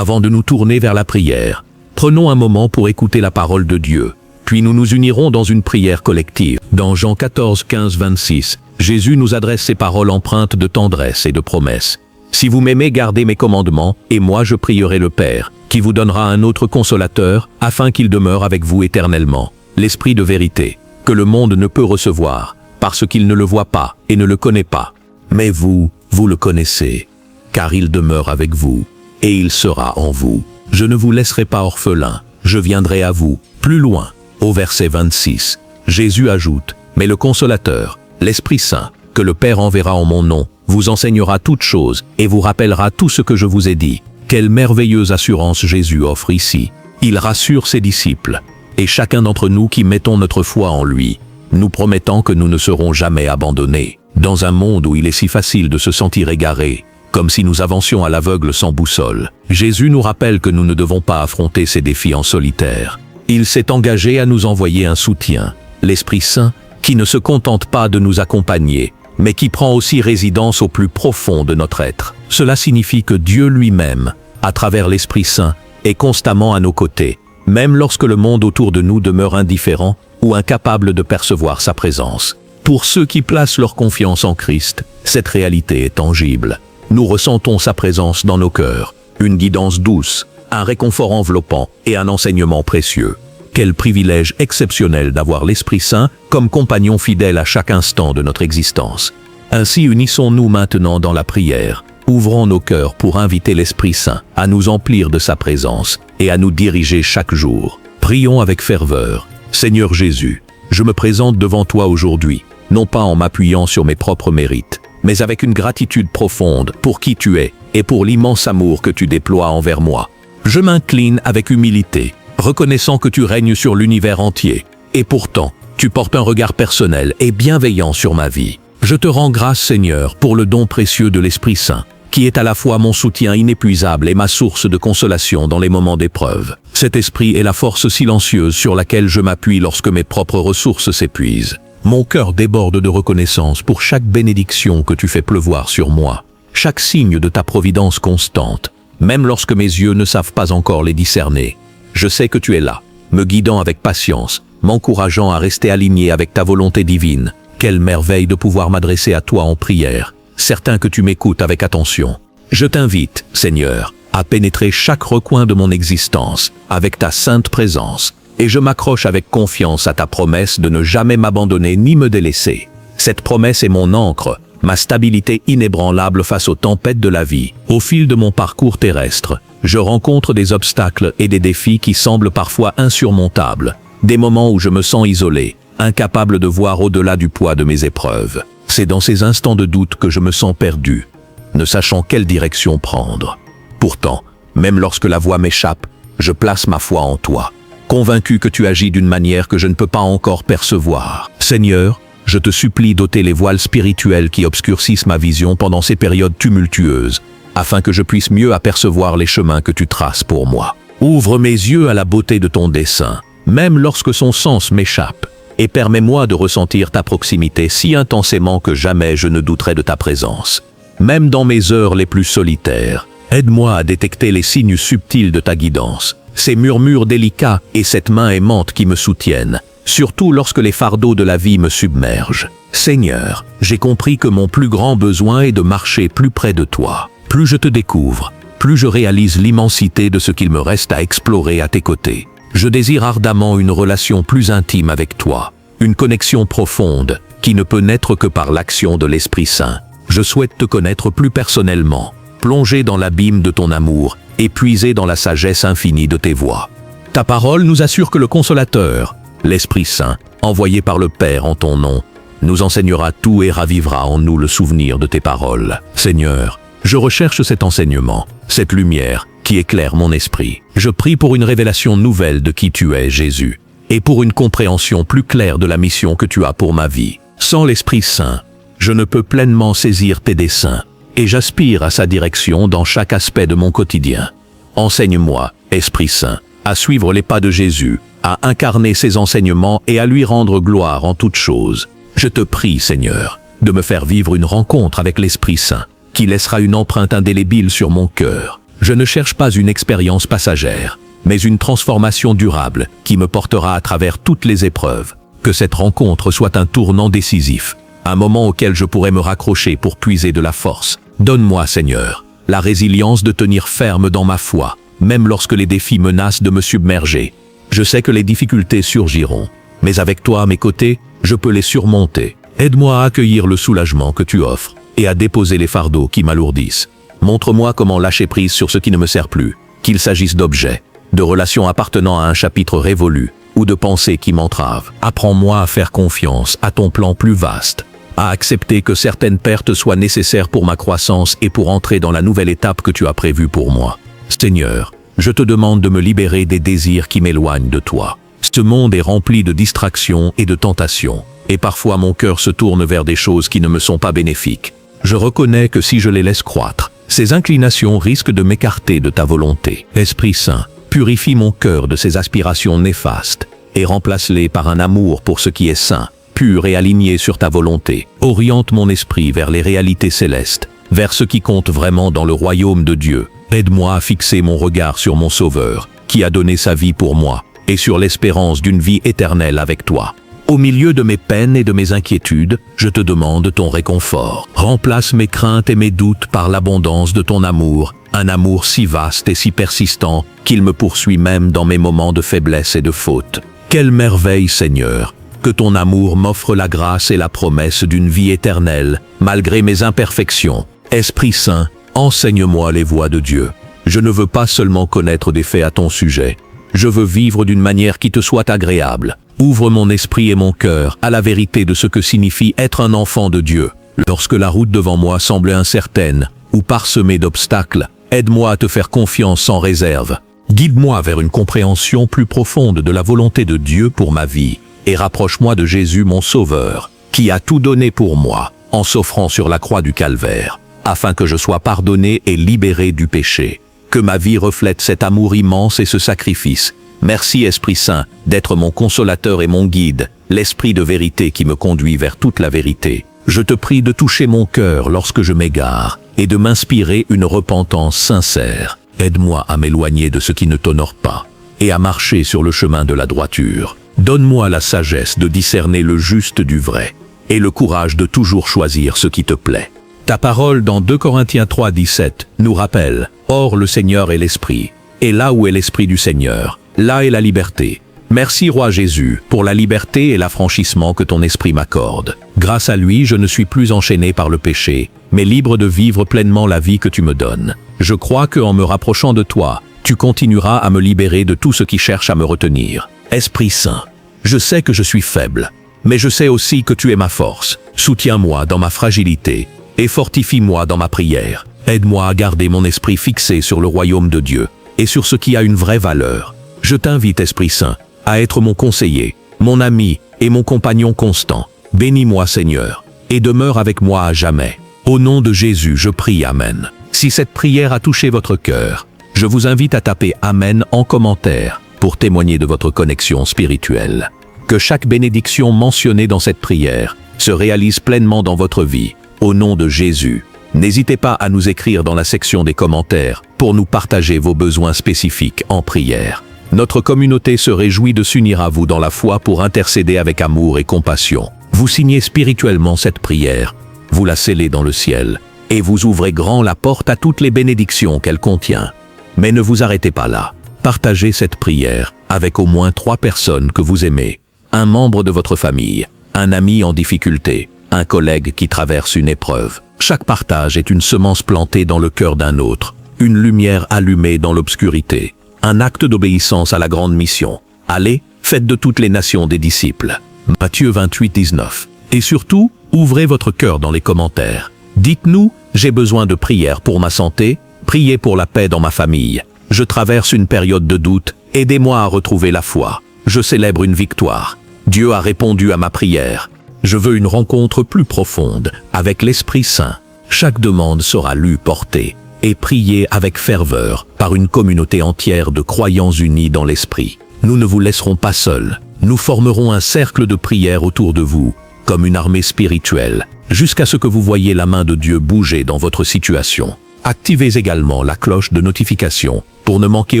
Avant de nous tourner vers la prière, prenons un moment pour écouter la parole de Dieu. Puis nous nous unirons dans une prière collective. Dans Jean 14, 15, 26, Jésus nous adresse ces paroles empreintes de tendresse et de promesses. « Si vous m'aimez, gardez mes commandements, et moi je prierai le Père, qui vous donnera un autre consolateur, afin qu'il demeure avec vous éternellement, l'Esprit de vérité, que le monde ne peut recevoir, parce qu'il ne le voit pas et ne le connaît pas. Mais vous, vous le connaissez, car il demeure avec vous, et il sera en vous. Je ne vous laisserai pas orphelins, je viendrai à vous. » Plus loin, au verset 26, Jésus ajoute, « Mais le Consolateur, l'Esprit Saint, que le Père enverra en mon nom, vous enseignera toutes choses et vous rappellera tout ce que je vous ai dit. » Quelle merveilleuse assurance Jésus offre ici. Il rassure ses disciples, et chacun d'entre nous qui mettons notre foi en lui, nous promettant que nous ne serons jamais abandonnés. Dans un monde où il est si facile de se sentir égaré, comme si nous avancions à l'aveugle sans boussole, Jésus nous rappelle que nous ne devons pas affronter ces défis en solitaire. Il s'est engagé à nous envoyer un soutien, l'Esprit Saint, qui ne se contente pas de nous accompagner, mais qui prend aussi résidence au plus profond de notre être. Cela signifie que Dieu lui-même, à travers l'Esprit Saint, est constamment à nos côtés, même lorsque le monde autour de nous demeure indifférent ou incapable de percevoir sa présence. Pour ceux qui placent leur confiance en Christ, cette réalité est tangible. Nous ressentons sa présence dans nos cœurs, une guidance douce, un réconfort enveloppant et un enseignement précieux. Quel privilège exceptionnel d'avoir l'Esprit Saint comme compagnon fidèle à chaque instant de notre existence. Ainsi unissons-nous maintenant dans la prière. Ouvrons nos cœurs pour inviter l'Esprit Saint à nous emplir de sa présence et à nous diriger chaque jour. Prions avec ferveur. Seigneur Jésus, je me présente devant toi aujourd'hui, non pas en m'appuyant sur mes propres mérites, mais avec une gratitude profonde pour qui tu es et pour l'immense amour que tu déploies envers moi. Je m'incline avec humilité, reconnaissant que tu règnes sur l'univers entier, et pourtant, tu portes un regard personnel et bienveillant sur ma vie. Je te rends grâce, Seigneur, pour le don précieux de l'Esprit Saint, qui est à la fois mon soutien inépuisable et ma source de consolation dans les moments d'épreuve. Cet esprit est la force silencieuse sur laquelle je m'appuie lorsque mes propres ressources s'épuisent. Mon cœur déborde de reconnaissance pour chaque bénédiction que tu fais pleuvoir sur moi, chaque signe de ta providence constante, même lorsque mes yeux ne savent pas encore les discerner. Je sais que tu es là, me guidant avec patience, m'encourageant à rester aligné avec ta volonté divine. Quelle merveille de pouvoir m'adresser à toi en prière, certain que tu m'écoutes avec attention. Je t'invite, Seigneur, à pénétrer chaque recoin de mon existence avec ta sainte présence, et je m'accroche avec confiance à ta promesse de ne jamais m'abandonner ni me délaisser. Cette promesse est mon ancre, ma stabilité inébranlable face aux tempêtes de la vie. Au fil de mon parcours terrestre, je rencontre des obstacles et des défis qui semblent parfois insurmontables, des moments où je me sens isolé, incapable de voir au-delà du poids de mes épreuves. C'est dans ces instants de doute que je me sens perdu, ne sachant quelle direction prendre. Pourtant, même lorsque la voie m'échappe, je place ma foi en toi, convaincu que tu agis d'une manière que je ne peux pas encore percevoir. Seigneur, je te supplie d'ôter les voiles spirituels qui obscurcissent ma vision pendant ces périodes tumultueuses, afin que je puisse mieux apercevoir les chemins que tu traces pour moi. Ouvre mes yeux à la beauté de ton dessein, même lorsque son sens m'échappe, et permets-moi de ressentir ta proximité si intensément que jamais je ne douterai de ta présence. Même dans mes heures les plus solitaires, aide-moi à détecter les signes subtils de ta guidance, ces murmures délicats et cette main aimante qui me soutiennent, surtout lorsque les fardeaux de la vie me submergent. Seigneur, j'ai compris que mon plus grand besoin est de marcher plus près de toi. Plus je te découvre, plus je réalise l'immensité de ce qu'il me reste à explorer à tes côtés. Je désire ardemment une relation plus intime avec toi, une connexion profonde qui ne peut naître que par l'action de l'Esprit Saint. Je souhaite te connaître plus personnellement, plonger dans l'abîme de ton amour et puiser dans la sagesse infinie de tes voies. Ta parole nous assure que le Consolateur, l'Esprit Saint, envoyé par le Père en ton nom, nous enseignera tout et ravivera en nous le souvenir de tes paroles. Seigneur, je recherche cet enseignement, cette lumière qui éclaire mon esprit. Je prie pour une révélation nouvelle de qui tu es, Jésus, et pour une compréhension plus claire de la mission que tu as pour ma vie. Sans l'Esprit Saint, je ne peux pleinement saisir tes desseins, et j'aspire à sa direction dans chaque aspect de mon quotidien. Enseigne-moi, Esprit Saint, à suivre les pas de Jésus, à incarner ses enseignements et à lui rendre gloire en toutes choses. Je te prie, Seigneur, de me faire vivre une rencontre avec l'Esprit Saint, qui laissera une empreinte indélébile sur mon cœur. Je ne cherche pas une expérience passagère, mais une transformation durable qui me portera à travers toutes les épreuves. Que cette rencontre soit un tournant décisif, un moment auquel je pourrai me raccrocher pour puiser de la force. Donne-moi, Seigneur, la résilience de tenir ferme dans ma foi, même lorsque les défis menacent de me submerger. Je sais que les difficultés surgiront, mais avec toi à mes côtés, je peux les surmonter. Aide-moi à accueillir le soulagement que tu offres et à déposer les fardeaux qui m'alourdissent. Montre-moi comment lâcher prise sur ce qui ne me sert plus, qu'il s'agisse d'objets, de relations appartenant à un chapitre révolu ou de pensées qui m'entravent. Apprends-moi à faire confiance à ton plan plus vaste, à accepter que certaines pertes soient nécessaires pour ma croissance et pour entrer dans la nouvelle étape que tu as prévue pour moi. Seigneur, je te demande de me libérer des désirs qui m'éloignent de toi. Ce monde est rempli de distractions et de tentations, et parfois mon cœur se tourne vers des choses qui ne me sont pas bénéfiques. Je reconnais que si je les laisse croître, ces inclinations risquent de m'écarter de ta volonté. Esprit Saint, purifie mon cœur de ces aspirations néfastes et remplace-les par un amour pour ce qui est saint, pur et aligné sur ta volonté. Oriente mon esprit vers les réalités célestes, vers ce qui compte vraiment dans le royaume de Dieu. Aide-moi à fixer mon regard sur mon Sauveur, qui a donné sa vie pour moi, et sur l'espérance d'une vie éternelle avec toi. Au milieu de mes peines et de mes inquiétudes, je te demande ton réconfort. Remplace mes craintes et mes doutes par l'abondance de ton amour, un amour si vaste et si persistant qu'il me poursuit même dans mes moments de faiblesse et de faute. Quelle merveille, Seigneur, que ton amour m'offre la grâce et la promesse d'une vie éternelle, malgré mes imperfections. Esprit Saint, enseigne-moi les voies de Dieu. Je ne veux pas seulement connaître des faits à ton sujet. Je veux vivre d'une manière qui te soit agréable. Ouvre mon esprit et mon cœur à la vérité de ce que signifie être un enfant de Dieu. Lorsque la route devant moi semble incertaine ou parsemée d'obstacles, aide-moi à te faire confiance sans réserve. Guide-moi vers une compréhension plus profonde de la volonté de Dieu pour ma vie et rapproche-moi de Jésus mon Sauveur, qui a tout donné pour moi en s'offrant sur la croix du Calvaire, afin que je sois pardonné et libéré du péché. Que ma vie reflète cet amour immense et ce sacrifice. Merci Esprit Saint d'être mon consolateur et mon guide, l'esprit de vérité qui me conduit vers toute la vérité. Je te prie de toucher mon cœur lorsque je m'égare et de m'inspirer une repentance sincère. Aide-moi à m'éloigner de ce qui ne t'honore pas et à marcher sur le chemin de la droiture. Donne-moi la sagesse de discerner le juste du vrai et le courage de toujours choisir ce qui te plaît. Ta parole dans 2 Corinthiens 3, 17 nous rappelle « Or le Seigneur est l'Esprit, et là où est l'Esprit du Seigneur, là est la liberté. Merci Roi Jésus pour la liberté et l'affranchissement que ton Esprit m'accorde. Grâce à lui, je ne suis plus enchaîné par le péché, mais libre de vivre pleinement la vie que tu me donnes. Je crois qu'en me rapprochant de toi, tu continueras à me libérer de tout ce qui cherche à me retenir. Esprit Saint, je sais que je suis faible, mais je sais aussi que tu es ma force. Soutiens-moi dans ma fragilité et fortifie-moi dans ma prière. Aide-moi à garder mon esprit fixé sur le royaume de Dieu et sur ce qui a une vraie valeur. Je t'invite, Esprit Saint, à être mon conseiller, mon ami et mon compagnon constant. Bénis-moi, Seigneur, et demeure avec moi à jamais. Au nom de Jésus, je prie Amen. Si cette prière a touché votre cœur, je vous invite à taper Amen en commentaire pour témoigner de votre connexion spirituelle. Que chaque bénédiction mentionnée dans cette prière se réalise pleinement dans votre vie. Au nom de Jésus, n'hésitez pas à nous écrire dans la section des commentaires pour nous partager vos besoins spécifiques en prière. Notre communauté se réjouit de s'unir à vous dans la foi pour intercéder avec amour et compassion. Vous signez spirituellement cette prière, vous la scellez dans le ciel, et vous ouvrez grand la porte à toutes les bénédictions qu'elle contient. Mais ne vous arrêtez pas là. Partagez cette prière avec au moins 3 personnes que vous aimez, un membre de votre famille, un ami en difficulté, un collègue qui traverse une épreuve. Chaque partage est une semence plantée dans le cœur d'un autre, une lumière allumée dans l'obscurité, un acte d'obéissance à la grande mission. Allez, faites de toutes les nations des disciples. Matthieu 28, 19. Et surtout, ouvrez votre cœur dans les commentaires. Dites-nous, j'ai besoin de prière pour ma santé, priez pour la paix dans ma famille. Je traverse une période de doute, aidez-moi à retrouver la foi. Je célèbre une victoire. Dieu a répondu à ma prière. Je veux une rencontre plus profonde avec l'Esprit Saint. Chaque demande sera lue, portée et priée avec ferveur par une communauté entière de croyants unis dans l'Esprit. Nous ne vous laisserons pas seuls. Nous formerons un cercle de prière autour de vous, comme une armée spirituelle, jusqu'à ce que vous voyiez la main de Dieu bouger dans votre situation. Activez également la cloche de notification pour ne manquer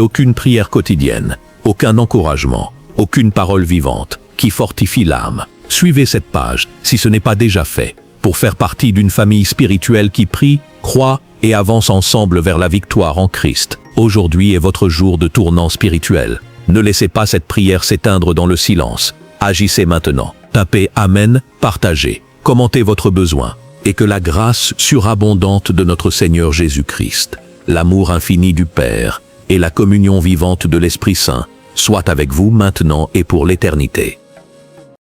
aucune prière quotidienne, aucun encouragement, aucune parole vivante qui fortifie l'âme. Suivez cette page, si ce n'est pas déjà fait, pour faire partie d'une famille spirituelle qui prie, croit et avance ensemble vers la victoire en Christ. Aujourd'hui est votre jour de tournant spirituel. Ne laissez pas cette prière s'éteindre dans le silence. Agissez maintenant. Tapez Amen, partagez, commentez votre besoin, et que la grâce surabondante de notre Seigneur Jésus-Christ, l'amour infini du Père et la communion vivante de l'Esprit Saint soient avec vous maintenant et pour l'éternité.